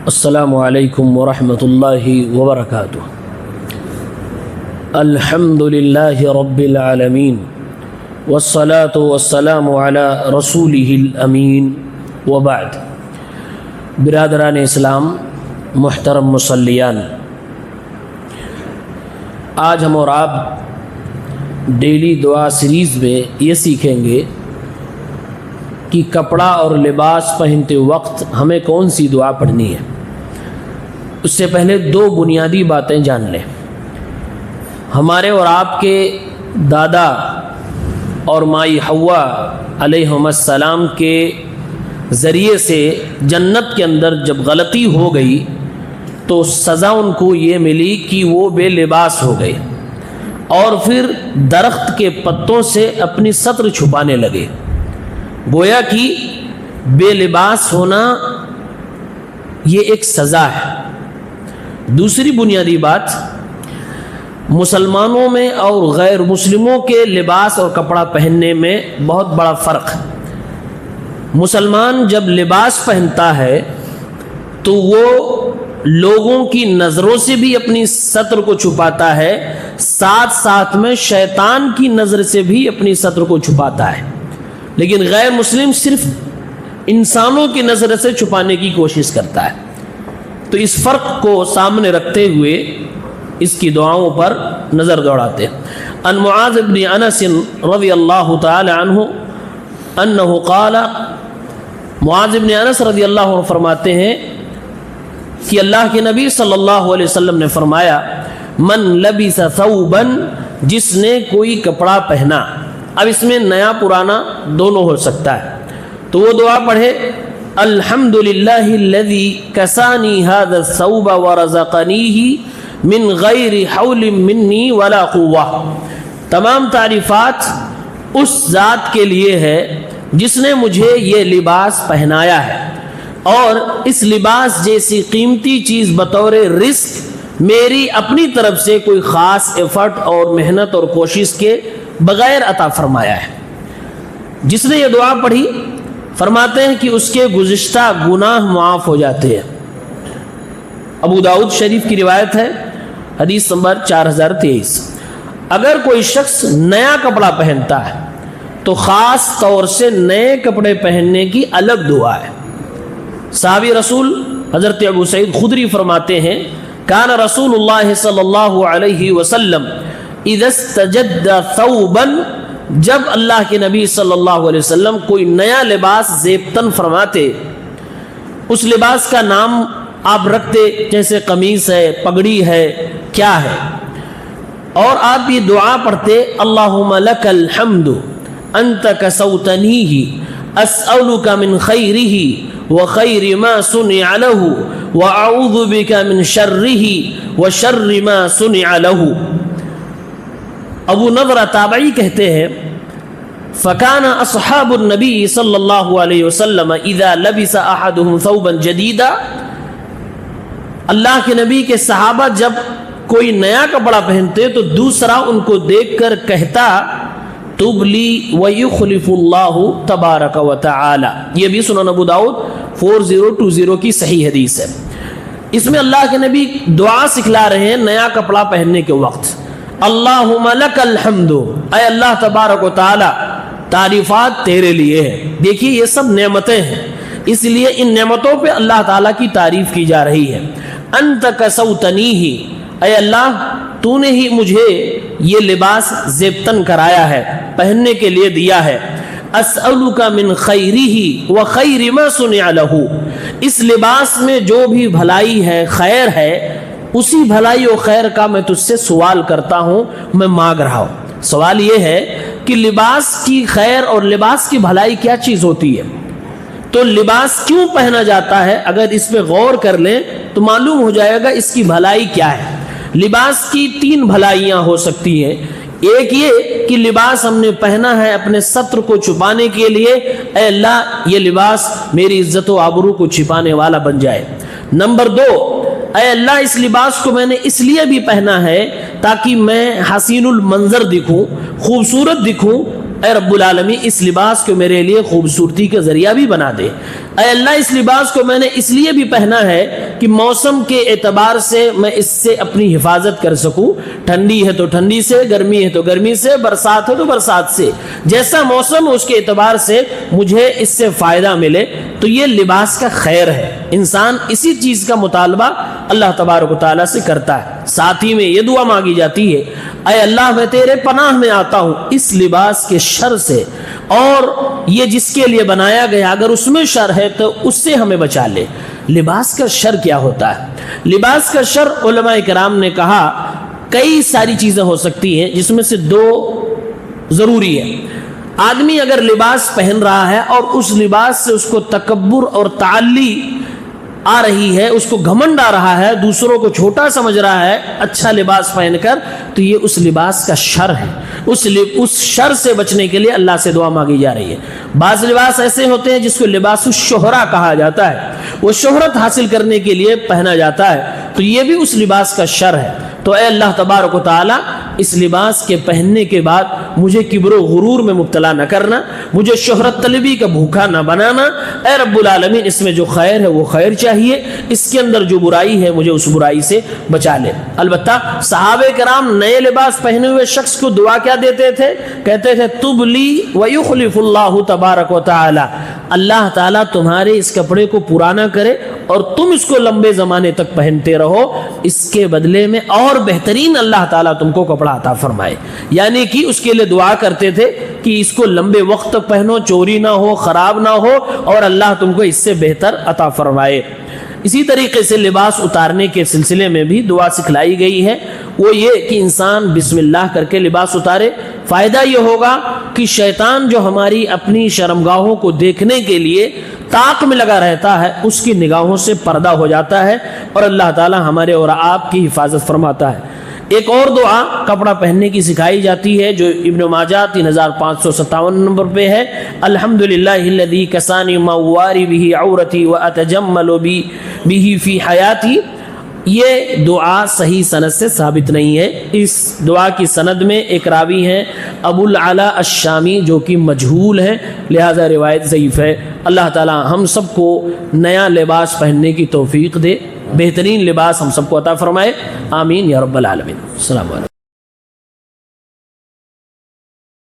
السلام علیکم ورحمۃ اللہ وبرکاتہ۔ الحمد للہ رب العالمین والصلاة والسلام علی رسولہ الامین وبعد۔ برادران اسلام، محترم مصلیان، آج ہم اور آپ ڈیلی دعا سیریز میں یہ سیکھیں گے کہ کپڑا اور لباس پہنتے وقت ہمیں کون سی دعا پڑھنی ہے۔ اس سے پہلے دو بنیادی باتیں جان لیں۔ ہمارے اور آپ کے دادا اور مائی حوا علیہم السلام کے ذریعے سے جنت کے اندر جب غلطی ہو گئی تو سزا ان کو یہ ملی کہ وہ بے لباس ہو گئے اور پھر درخت کے پتوں سے اپنی ستر چھپانے لگے۔ گویا کہ بے لباس ہونا یہ ایک سزا ہے۔ دوسری بنیادی بات، مسلمانوں میں اور غیر مسلموں کے لباس اور کپڑا پہننے میں بہت بڑا فرق ہے۔ مسلمان جب لباس پہنتا ہے تو وہ لوگوں کی نظروں سے بھی اپنی ستر کو چھپاتا ہے، ساتھ ساتھ میں شیطان کی نظر سے بھی اپنی ستر کو چھپاتا ہے، لیکن غیر مسلم صرف انسانوں کی نظر سے چھپانے کی کوشش کرتا ہے۔ تو اس فرق کو سامنے رکھتے ہوئے اس کی دعاؤں پر نظر دوڑاتے ہیں۔ ان معاذ بن انس رضی اللہ تعالی عنہ انہ قال، معاذ بن انس رضی اللہ عنہ فرماتے ہیں کہ اللہ کے نبی صلی اللہ علیہ وسلم نے فرمایا، من لبس ثوبا، جس نے کوئی کپڑا پہنا۔ اب اس میں نیا پرانا دونوں ہو سکتا ہے، تو وہ دعا پڑھے، الحمد للہ الذی کسانی ھذا الثوب ورزقنیہ من غیر حول منی ولا قوہ۔ تمام تعریفات اس ذات کے لیے ہے جس نے مجھے یہ لباس پہنایا ہے اور اس لباس جیسی قیمتی چیز بطور رزق میری اپنی طرف سے کوئی خاص ایفرٹ اور محنت اور کوشش کے بغیر عطا فرمایا ہے۔ جس نے یہ دعا پڑھی فرماتے ہیں کہ اس کے گزشتہ گناہ معاف ہو جاتے ہیں۔ ابو داؤد شریف کی روایت ہے، حدیث نمبر 4023۔ اگر کوئی شخص نیا کپڑا پہنتا ہے تو خاص طور سے نئے کپڑے پہننے کی الگ دعا ہے۔ صحابی رسول حضرت ابو سعید خدری فرماتے ہیں، کان رسول اللہ صلی اللہ علیہ وسلم اذا استجد ثوبا، جب اللہ کے نبی صلی اللہ علیہ وسلم کوئی نیا لباس زیبتن فرماتے، اس لباس کا نام آپ رکھتے جیسے قمیص ہے، پگڑی ہے، کیا ہے، اور آپ یہ دعا پڑھتے، اللہم لک الحمد انت کسوتنیہ اسألک من خیرہ وخیر ما صنع له واعوذ بک من شرہ وشر ما صنع له۔ ابو نضرہ تابعی کہتے ہیں، فکان اصحاب النبی صلی اللہ علیہ وسلم اذا لبس احدهم ثوبا جدیدا، اللہ کے نبی کے صحابہ جب کوئی نیا کپڑا پہنتے تو دوسرا ان کو دیکھ کر کہتا، تبلی ویخلف اللہ تبارک و تعالی۔ یہ بھی سنن ابو داؤد 4020 کی صحیح حدیث ہے۔ اس میں اللہ کے نبی دعا سکھلا رہے ہیں نیا کپڑا پہننے کے وقت، اللہم لک الحمد، اے اللہ تبارک و تعالی تعریفات تیرے لیے ہیں۔ دیکھیے یہ سب نعمتیں ہیں، اس لیے ان نعمتوں پہ اللہ تعالیٰ کی تعریف کی جا رہی ہے۔ انت کسوتنیہ، اے اللہ تو نے ہی مجھے یہ لباس زیبتن کرایا ہے، پہننے کے لیے دیا ہے۔ اسألک من خیرہ وخیر ما صنع لہ، اس لباس میں جو بھی بھلائی ہے، خیر ہے، اسی بھلائی و خیر کا میں تجھ سے سوال کرتا ہوں، میں مانگ رہا ہوں۔ سوال یہ ہے کہ لباس کی خیر اور لباس کی بھلائی کیا چیز ہوتی ہے، تو لباس کیوں پہنا جاتا ہے، اگر اس پہ غور کر لیں تو معلوم ہو جائے گا اس کی بھلائی کیا ہے۔ لباس کی 3 بھلائیاں ہو سکتی ہیں۔ ایک یہ کہ لباس ہم نے پہنا ہے اپنے ستر کو چھپانے کے لیے، اے اللہ یہ لباس میری عزت و آبرو کو چھپانے والا بن جائے۔ نمبر 2، اے اللہ اس لباس کو میں نے اس لیے بھی پہنا ہے تاکہ میں حسین المنظر دکھوں، خوبصورت دکھوں، اے رب العالمین اس لباس کو میرے لیے خوبصورتی کا ذریعہ بھی بنا دے۔ اے اللہ اس لباس کو میں نے اس لیے بھی پہنا ہے کہ موسم کے اعتبار سے میں اس سے اپنی حفاظت کر سکوں، ٹھنڈی ہے تو ٹھنڈی سے، گرمی ہے تو گرمی سے، برسات ہے تو برسات سے، جیسا موسم اس کے اعتبار سے مجھے اس سے فائدہ ملے، تو یہ لباس کا خیر ہے۔ انسان اسی چیز کا مطالبہ اللہ تبارک و تعالیٰ سے کرتا ہے۔ ساتھ ہی میں یہ دعا مانگی جاتی ہے، اے اللہ میں تیرے پناہ میں آتا ہوں اس لباس کے شر سے، اور یہ جس کے لیے بنایا گیا اگر اس میں شر ہے تو اس سے ہمیں بچا لے۔ لباس کا شر کیا ہوتا ہے؟ لباس کا شر علماء کرام نے کہا کئی ساری چیزیں ہو سکتی ہیں، جس میں سے دو ضروری ہے۔ آدمی اگر لباس پہن رہا ہے اور اس لباس سے اس کو تکبر اور تعلی آ رہی ہے، اس کو گھمنڈ آ رہا ہے، دوسروں کو چھوٹا سمجھ رہا ہے اچھا لباس پہن کر، تو یہ اس لباس کا شر ہے۔ اس شر سے بچنے کے لیے اللہ سے دعا مانگی جا رہی ہے۔ بعض لباس ایسے ہوتے ہیں جس کو لباس الشہرہ کہا جاتا ہے، وہ شہرت حاصل کرنے کے لیے پہنا جاتا ہے، تو یہ بھی اس لباس کا شر ہے۔ تو اے اللہ تبارک و تعالی اس لباس کے پہننے کے بعد مجھے کبر و غرور میں مبتلا نہ کرنا، مجھے شہرت طلبی کا بھوکا نہ بنانا۔ اے رب العالمین اس میں جو خیر ہے وہ خیر چاہیے، اس کے اندر جو برائی ہے مجھے اس برائی سے بچا لے۔ البتہ صحابہ کرام نئے لباس پہنے ہوئے شخص کو دعا کیا دیتے تھے؟ کہتے تھے تب لی ویخلف اللہ تبارک و تعالی، اللہ تعالیٰ تمہارے اس کپڑے کو پرانا کرے اور تم اس کو لمبے زمانے تک پہنتے رہو، اس کے بدلے میں اور بہترین اللہ تعالیٰ تم کو کپڑا عطا فرمائے۔ یعنی کہ اس کے لیے دعا کرتے تھے کہ اس کو لمبے وقت تک پہنو، چوری نہ ہو، خراب نہ ہو، اور اللہ تم کو اس سے بہتر عطا فرمائے۔ اسی طریقے سے لباس اتارنے کے سلسلے میں بھی دعا سکھلائی گئی ہے، وہ یہ کہ انسان بسم اللہ کر کے لباس اتارے۔ فائدہ یہ ہوگا کہ شیطان جو ہماری اپنی شرمگاہوں کو دیکھنے کے لیے طاق میں لگا رہتا ہے، اس کی نگاہوں سے پردہ ہو جاتا ہے اور اللہ تعالی ہمارے اور آپ کی حفاظت فرماتا ہے۔ ایک اور دعا کپڑا پہننے کی سکھائی جاتی ہے جو ابن ماجہ 3557 نمبر پہ ہے، الحمدللہ الذی کسانی ما واری به عورتی واتجمل به فی حیاتی۔ یہ دعا صحیح سند سے ثابت نہیں ہے۔ اس دعا کی سند میں ایک راوی ہیں ابو العلا الشامی جو کہ مجہول ہیں، لہذا روایت ضعیف ہے۔ اللہ تعالی ہم سب کو نیا لباس پہننے کی توفیق دے، بہترین لباس ہم سب کو عطا فرمائے، آمین یا رب العالمین۔ السلام علیکم۔